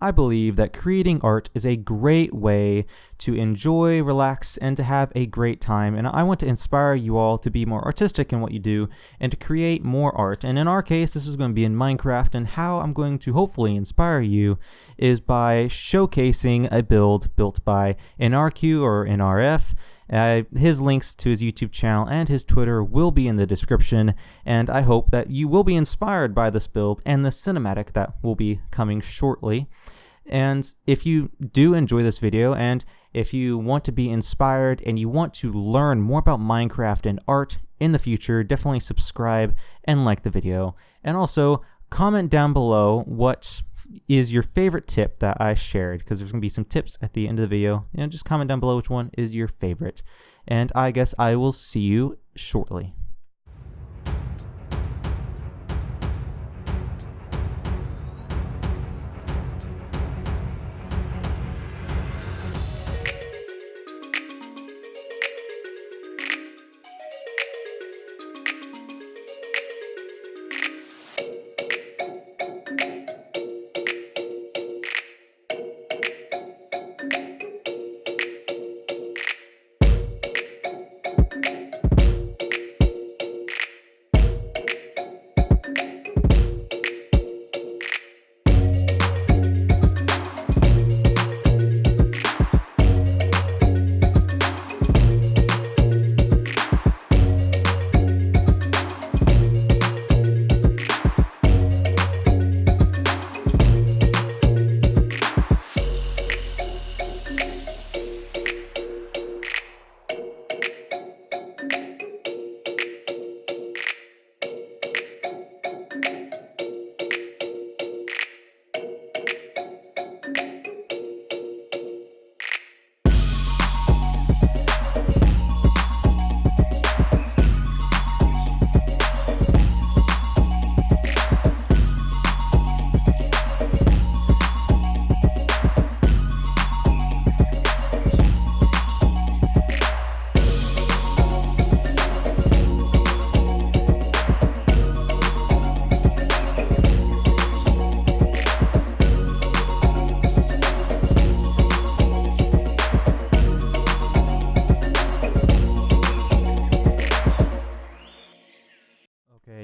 I believe that creating art is a great way to enjoy, relax, and to have a great time. And I want to inspire you all to be more artistic in what you do and to create more art. And in our case, this is going to be in Minecraft. And how I'm going to hopefully inspire you is by showcasing a build built by InarYiF or InarYiF. His links to his YouTube channel and his Twitter will be in the description, and I hope that you will be inspired by this build and the cinematic that will be coming shortly. And if you do enjoy this video, and if you want to be inspired and you want to learn more about Minecraft and art in the future, definitely subscribe and like the video. And also, comment down below what is your favorite tip that I shared, because there's going to be some tips at the end of the video. Just comment down below which one is your favorite. And I guess I will see you shortly.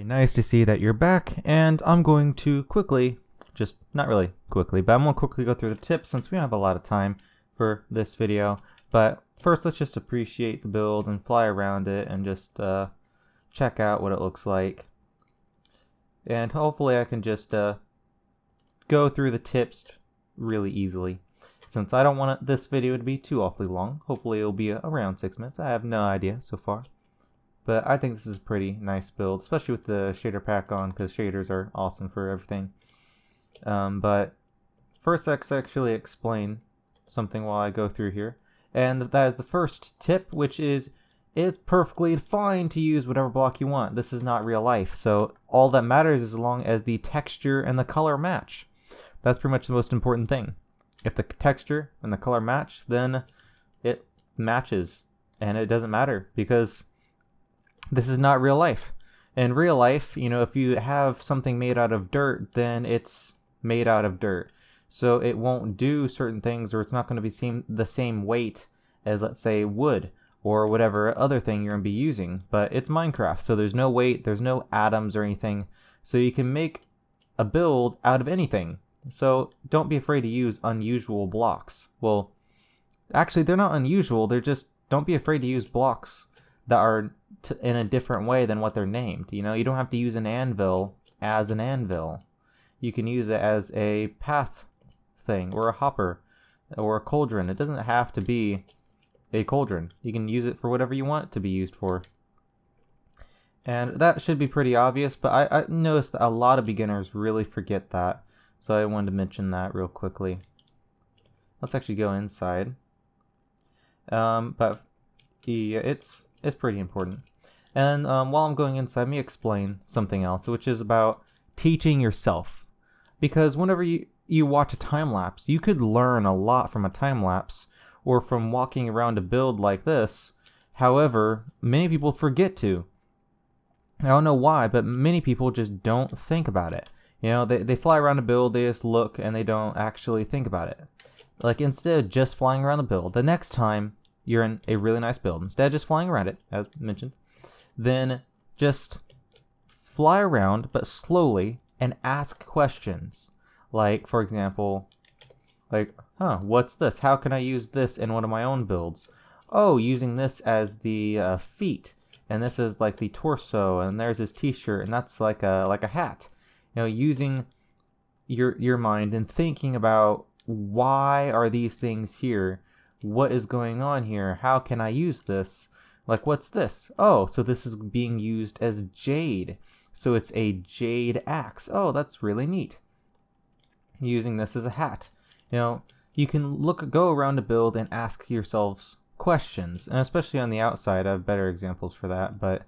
Nice to see that you're back, and I'm going to quickly, not really quickly, but I'm going to quickly go through the tips since we don't have a lot of time for this video. But first, let's just appreciate the build and fly around it and just check out what it looks like. And hopefully I can just go through the tips really easily, since I don't want this video to be too awfully long. Hopefully it'll be around 6 minutes. I have no idea so far. But I think this is a pretty nice build, especially with the shader pack on, because shaders are awesome for everything. But first, let's actually explain something while I go through here. And that is the first tip, which is it's perfectly fine to use whatever block you want. This is not real life, so all that matters is as long as the texture and the color match. That's pretty much the most important thing. If the texture and the color match, then it matches, and it doesn't matter, because this is not real life. In real life, if you have something made out of dirt, then it's made out of dirt. So it won't do certain things, or it's not going to be the same weight as, let's say, wood or whatever other thing you're going to be using. But it's Minecraft, so there's no weight, there's no atoms or anything. So you can make a build out of anything. So don't be afraid to use unusual blocks. Well, actually, they're not unusual, they're just, don't be afraid to use blocks that are in a different way than what they're named. You don't have to use an anvil as an anvil. You can use it as a path thing, or a hopper, or a cauldron. It doesn't have to be a cauldron. You can use it for whatever you want it to be used for. And that should be pretty obvious, but I noticed that a lot of beginners really forget that. So I wanted to mention that real quickly. Let's actually go inside. But yeah, it's pretty important. And while I'm going inside, let me explain something else, which is about teaching yourself. Because whenever you watch a time lapse, you could learn a lot from a time lapse, or from walking around a build like this. However, many people forget to. I don't know why, but many people just don't think about it. You know, they fly around a build, they just look, and they don't actually think about it. Like, instead of just flying around the build, the next time you're in a really nice build, instead of just flying around it, as mentioned, then just fly around, but slowly, and ask questions. Like, for example, like, what's this? How can I use this in one of my own builds? Oh, using this as the feet, and this is like the torso, and there's his t-shirt, and that's like a hat. You know, using your mind and thinking about, why are these things here? What is going on here? How can I use this? Like, what's this? Oh, so this is being used as jade. So it's a jade axe. Oh, that's really neat. Using this as a hat. You know, you can go around a build and ask yourselves questions, and especially on the outside, I have better examples for that, but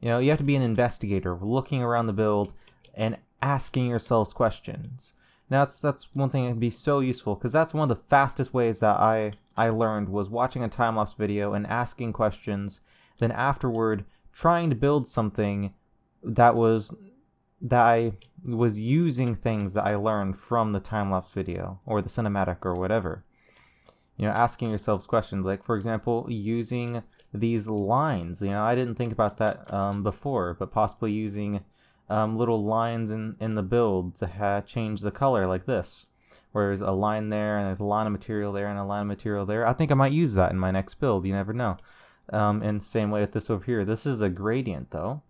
you know, you have to be an investigator, looking around the build and asking yourselves questions. Now that's one thing that can be so useful, because that's one of the fastest ways that I learned, was watching a time-lapse video and asking questions, then afterward trying to build something that I was using things that I learned from the time-lapse video or the cinematic or whatever. You know, asking yourselves questions, like, for example, using these lines. You know, I didn't think about that before, but possibly using little lines in the build to change the color, like this, where there's a line there and there's a line of material there and a line of material there. I think I might use that in my next build. You never know. And same way with this over here. This is a gradient, though.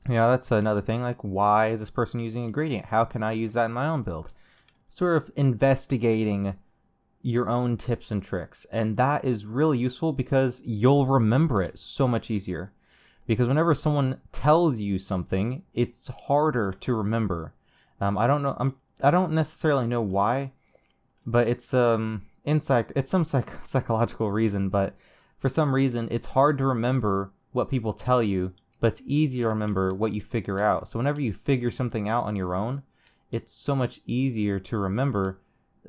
You know, that's another thing. Like, why is this person using a gradient? How can I use that in my own build? Sort of investigating your own tips and tricks, and that is really useful because you'll remember it so much easier. Because whenever someone tells you something, it's harder to remember. I don't know. I don't necessarily know why, but it's some psychological reason. But for some reason, it's hard to remember what people tell you, but it's easy to remember what you figure out. So whenever you figure something out on your own, it's so much easier to remember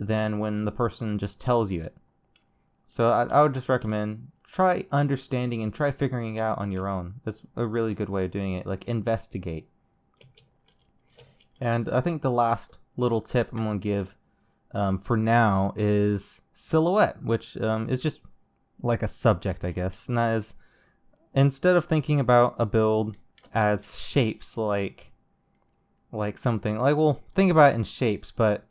than when the person just tells you it. So I would just recommend, try understanding and try figuring it out on your own. That's a really good way of doing it. Like, investigate. And I think the last little tip I'm going to give for now is silhouette, which is just like a subject, I guess. And that is, instead of thinking about a build as shapes, like something, like, well, think about it in shapes, but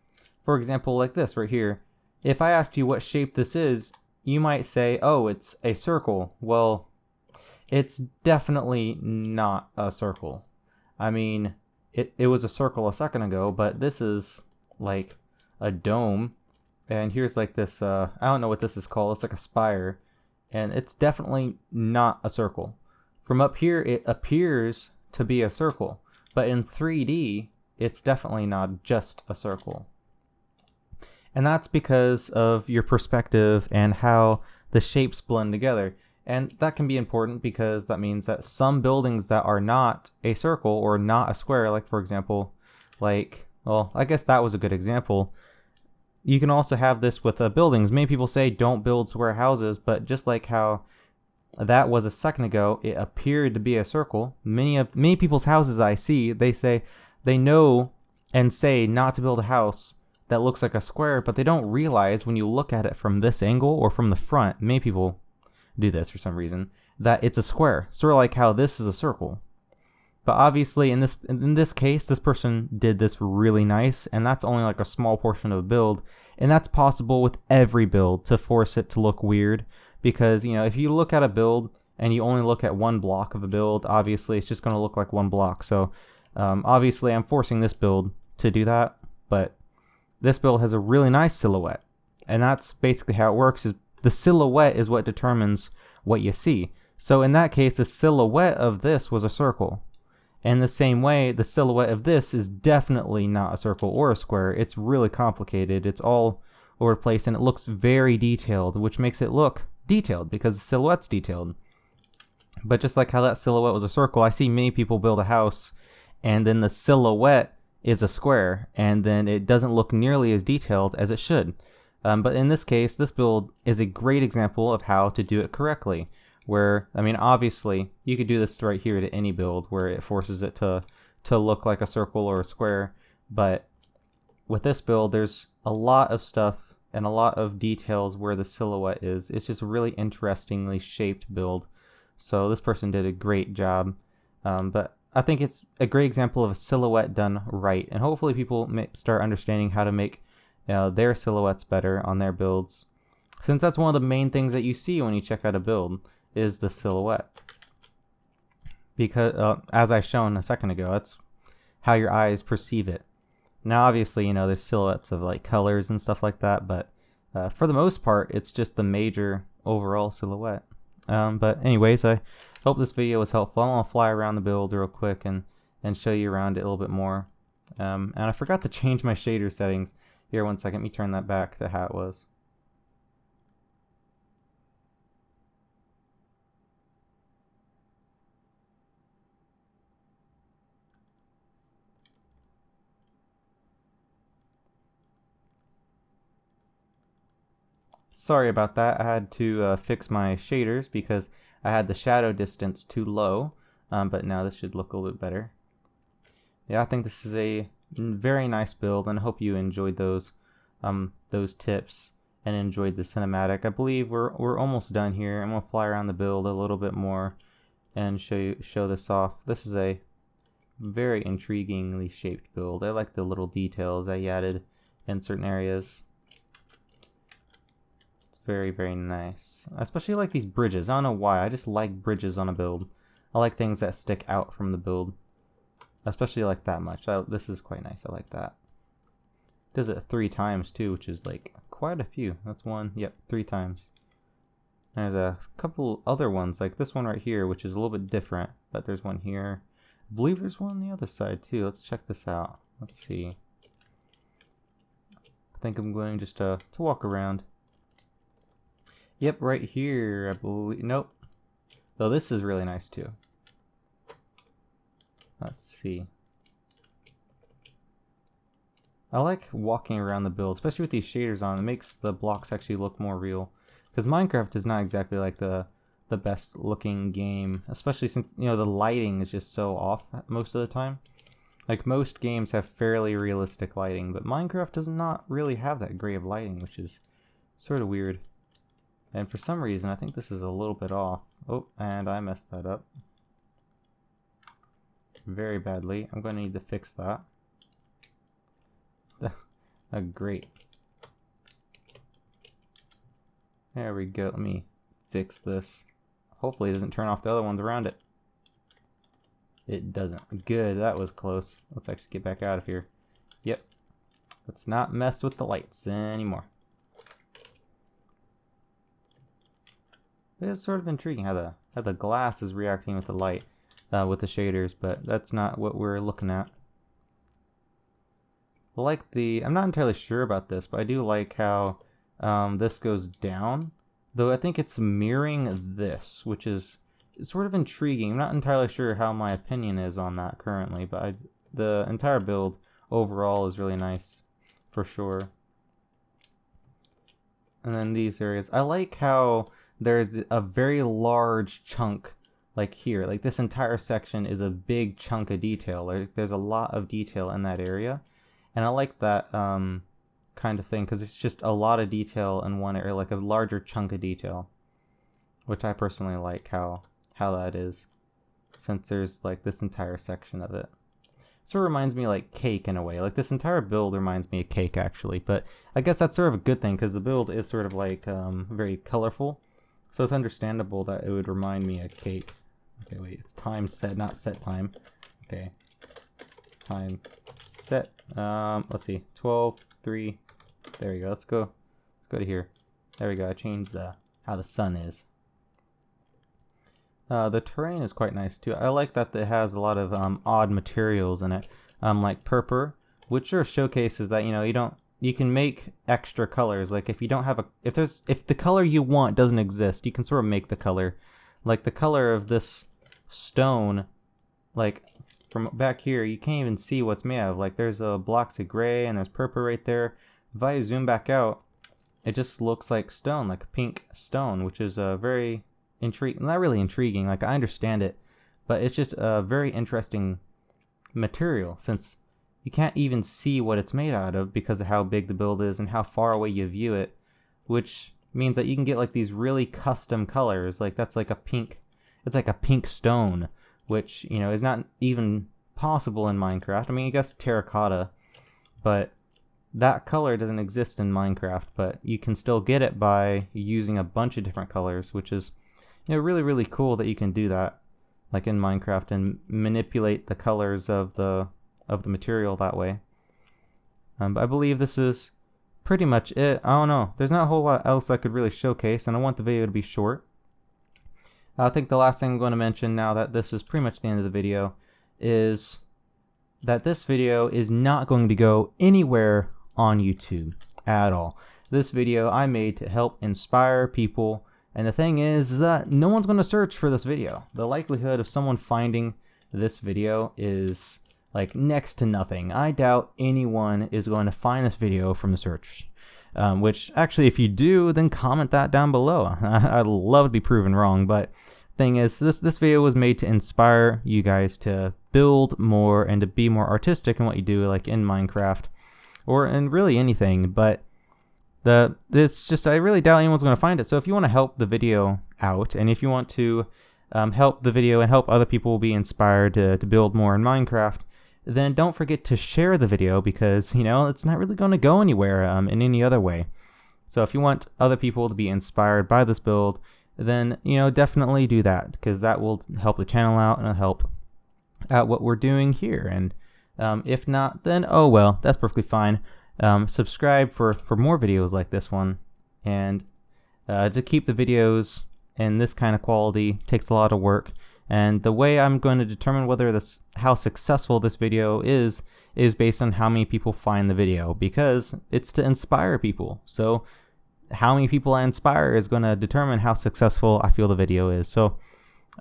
for example, like this right here, if I asked you what shape this is, you might say, oh, it's a circle. Well, it's definitely not a circle. I mean, it was a circle a second ago, but this is like a dome. And here's like this, I don't know what this is called. It's like a spire. And it's definitely not a circle. From up here, it appears to be a circle. But in 3D, it's definitely not just a circle. And that's because of your perspective and how the shapes blend together. And that can be important because that means that some buildings that are not a circle or not a square, like for example, well, I guess that was a good example. You can also have this with buildings. Many people say don't build square houses, but just like how that was a second ago, it appeared to be a circle. Many people's houses I see, they say they know and say not to build a house that looks like a square, but they don't realize when you look at it from this angle or from the front, many people do this for some reason, that it's a square, sort of like how this is a circle. But obviously in this case, this person did this really nice, and that's only like a small portion of the build, and that's possible with every build to force it to look weird, because, you know, if you look at a build and you only look at one block of a build, obviously it's just going to look like one block. So obviously I'm forcing this build to do that, but this build has a really nice silhouette, and that's basically how it works. Is the silhouette is what determines what you see. So in that case, the silhouette of this was a circle. In the same way, the silhouette of this is definitely not a circle or a square. It's really complicated. It's all over the place, and it looks very detailed, which makes it look detailed because the silhouette's detailed. But just like how that silhouette was a circle, I see many people build a house, and then the silhouette is a square, and then it doesn't look nearly as detailed as it should. But in this case, this build is a great example of how to do it correctly. Where, I mean, obviously, you could do this right here to any build where it forces it to look like a circle or a square. But with this build, there's a lot of stuff and a lot of details where the silhouette is. It's just a really interestingly shaped build. So this person did a great job. But I think it's a great example of a silhouette done right. And hopefully people start understanding how to make their silhouettes better on their builds. Since that's one of the main things that you see when you check out a build is the silhouette. Because as I shown a second ago, that's how your eyes perceive it. Now, obviously, there's silhouettes of like colors and stuff like that, but for the most part, it's just the major overall silhouette. But anyways, I hope this video was helpful. I'm gonna fly around the build real quick and show you around it a little bit more. And I forgot to change my shader settings. Here, one second. Let me turn that back to how it was. Sorry about that. I had to fix my shaders because I had the shadow distance too low, but now this should look a little bit better. Yeah, I think this is a very nice build, and I hope you enjoyed those tips and enjoyed the cinematic. I believe we're almost done here. I'm gonna fly around the build a little bit more and show this off. This is a very intriguingly shaped build. I like the little details that he added in certain areas. Very, very nice. I especially like these bridges. I don't know why. I just like bridges on a build. I like things that stick out from the build. Especially like that much. This is quite nice. I like that. Does it 3 times too, which is like quite a few. That's one. Yep, 3 times. There's a couple other ones, like this one right here, which is a little bit different. But there's one here. I believe there's one on the other side too. Let's check this out. Let's see. I think I'm going just to walk around. Yep, right here, I believe. Nope. Though this is really nice too. Let's see. I like walking around the build, especially with these shaders on. It makes the blocks actually look more real. Because Minecraft is not exactly like the best looking game, especially since the lighting is just so off most of the time. Like most games have fairly realistic lighting, but Minecraft does not really have that great of lighting, which is sort of weird. And for some reason, I think this is a little bit off. Oh, and I messed that up very badly. I'm going to need to fix that. Great. There we go. Let me fix this. Hopefully it doesn't turn off the other ones around it. It doesn't. Good, that was close. Let's actually get back out of here. Yep. Let's not mess with the lights anymore. It's sort of intriguing how the glass is reacting with the light, with the shaders, but that's not what we're looking at. I'm not entirely sure about this, but I do like how this goes down, though I think it's mirroring this, which is sort of intriguing. I'm not entirely sure how my opinion is on that currently, but the entire build overall is really nice, for sure. And then these areas, I like how there's a very large chunk, like here, like this entire section is a big chunk of detail. Like there's a lot of detail in that area, and I like that kind of thing because it's just a lot of detail in one area, like a larger chunk of detail, which I personally like how that is, since there's like this entire section of it. Sort of reminds me like cake in a way. Like this entire build reminds me of cake actually, but I guess that's sort of a good thing because the build is sort of like very colorful. So it's understandable that it would remind me of cake. Okay, wait, it's time set, not set time. Okay, time set. Let's see, 12, 3. There we go. Let's go to here. There we go. I changed how the sun is. The terrain is quite nice too. I like that it has a lot of odd materials in it, like purple, which are showcases that you can make extra colors. Like if you don't have if the color you want doesn't exist, you can sort of make the color. Like the color of this stone, like from back here, you can't even see what's made of. Like there's blocks of gray and there's purple right there. If I zoom back out, it just looks like stone, like a pink stone, which is very intriguing. Not really intriguing. Like I understand it, but it's just a very interesting material since you can't even see what it's made out of because of how big the build is and how far away you view it, which means that you can get like these really custom colors. Like that's like a pink, it's like a pink stone, which, you know, is not even possible in Minecraft. I mean, I guess terracotta, but that color doesn't exist in Minecraft, but you can still get it by using a bunch of different colors, which is, you know, really, really cool that you can do that, like in Minecraft, and manipulate the colors of the material that way. But I believe this is pretty much it. I don't know. There's not a whole lot else I could really showcase, and I want the video to be short. I think the last thing I'm going to mention, now that this is pretty much the end of the video, is that this video is not going to go anywhere on YouTube at all. This video I made to help inspire people, and the thing is that no one's going to search for this video. The likelihood of someone finding this video is like next to nothing. I doubt anyone is going to find this video from the search. Which actually, if you do, then comment that down below. I'd love to be proven wrong, but thing is, this video was made to inspire you guys to build more and to be more artistic in what you do, like in Minecraft or in really anything. But it's just, I really doubt anyone's going to find it. So if you want to help the video out, and if you want to help the video and help other people be inspired to build more in Minecraft, then don't forget to share the video, because, you know, it's not really going to go anywhere in any other way. So if you want other people to be inspired by this build, then, you know, definitely do that, because that will help the channel out and it'll help out what we're doing here. And if not, then oh well, that's perfectly fine. Subscribe for more videos like this one, and to keep the videos in this kind of quality takes a lot of work. And the way I'm going to determine whether how successful this video is based on how many people find the video, because it's to inspire people. So how many people I inspire is going to determine how successful I feel the video is. So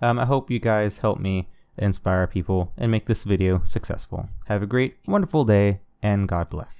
I hope you guys help me inspire people and make this video successful. Have a great, wonderful day, and God bless.